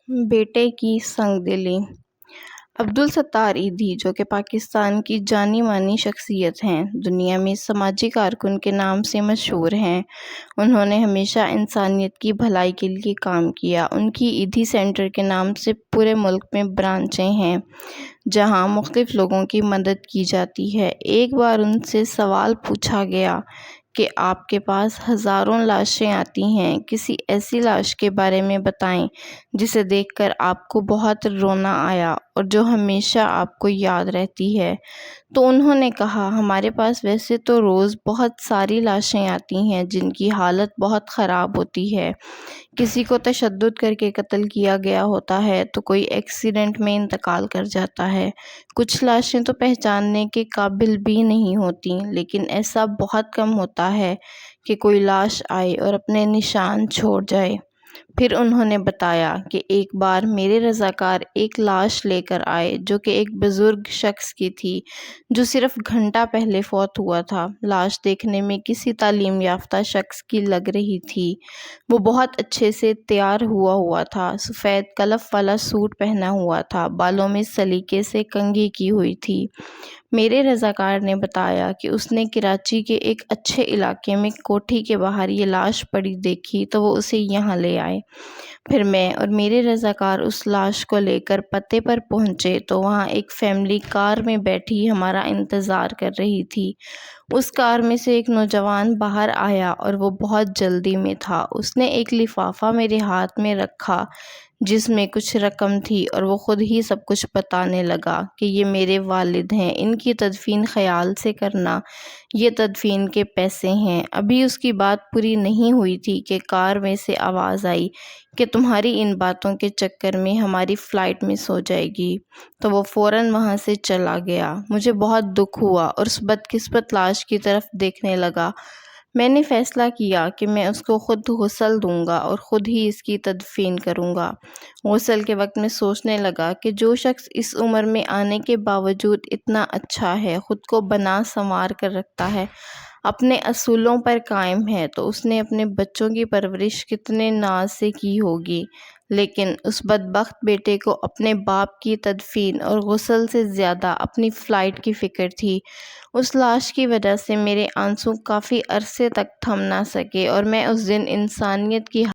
بیٹے کی سنگ دلی۔ عبدالستار ایدھی، جو کہ پاکستان کی جانی مانی شخصیت ہیں، دنیا میں سماجی کارکن کے نام سے مشہور ہیں۔ انہوں نے ہمیشہ انسانیت کی بھلائی کے لیے کام کیا۔ ان کی ایدھی سینٹر کے نام سے پورے ملک میں برانچیں ہیں، جہاں مختلف لوگوں کی مدد کی جاتی ہے۔ ایک بار ان سے سوال پوچھا گیا کہ آپ کے پاس ہزاروں لاشیں آتی ہیں، کسی ایسی لاش کے بارے میں بتائیں جسے دیکھ کر آپ کو بہت رونا آیا اور جو ہمیشہ آپ کو یاد رہتی ہے۔ تو انہوں نے کہا، ہمارے پاس ویسے تو روز بہت ساری لاشیں آتی ہیں جن کی حالت بہت خراب ہوتی ہے۔ کسی کو تشدد کر کے قتل کیا گیا ہوتا ہے تو کوئی ایکسیڈنٹ میں انتقال کر جاتا ہے۔ کچھ لاشیں تو پہچاننے کے قابل بھی نہیں ہوتی، لیکن ایسا بہت کم ہوتا ہے کہ کوئی لاش آئے اور اپنے نشان چھوڑ جائے۔ پھر انہوں نے بتایا کہ ایک بار میرے رضاکار ایک لاش لے کر آئے جو کہ ایک بزرگ شخص کی تھی جو صرف گھنٹہ پہلے فوت ہوا تھا۔ لاش دیکھنے میں کسی تعلیم یافتہ شخص کی لگ رہی تھی۔ وہ بہت اچھے سے تیار ہوا تھا، سفید کلف والا سوٹ پہنا ہوا تھا، بالوں میں سلیقے سے کنگھی کی ہوئی تھی۔ میرے رضاکار نے بتایا کہ اس نے کراچی کے ایک اچھے علاقے میں کوٹھی کے باہر یہ لاش پڑی دیکھی تو وہ اسے یہاں لے آئے۔ پھر میں اور میرے رضاکار اس لاش کو لے کر پتے پر پہنچے تو وہاں ایک فیملی کار میں بیٹھی ہمارا انتظار کر رہی تھی۔ اس کار میں سے ایک نوجوان باہر آیا اور وہ بہت جلدی میں تھا۔ اس نے ایک لفافہ میرے ہاتھ میں رکھا جس میں کچھ رقم تھی اور وہ خود ہی سب کچھ بتانے لگا کہ یہ میرے والد ہیں، ان کی تدفین خیال سے کرنا، یہ تدفین کے پیسے ہیں۔ ابھی اس کی بات پوری نہیں ہوئی تھی کہ کار میں سے آواز آئی کہ تمہاری ان باتوں کے چکر میں ہماری فلائٹ مس ہو جائے گی۔ تو وہ فوراً وہاں سے چلا گیا۔ مجھے بہت دکھ ہوا اور اس بدقسمت لاش کی طرف دیکھنے لگا۔ میں نے فیصلہ کیا کہ میں اس کو خود غسل دوں گا اور خود ہی اس کی تدفین کروں گا۔ غسل کے وقت میں سوچنے لگا کہ جو شخص اس عمر میں آنے کے باوجود اتنا اچھا ہے، خود کو بنا سنوار کر رکھتا ہے، اپنے اصولوں پر قائم ہے، تو اس نے اپنے بچوں کی پرورش کتنے ناز سے کی ہوگی۔ لیکن اس بدبخت بیٹے کو اپنے باپ کی تدفین اور غسل سے زیادہ اپنی فلائٹ کی فکر تھی۔ اس لاش کی وجہ سے میرے آنسو کافی عرصے تک تھم نہ سکے اور میں اس دن انسانیت کی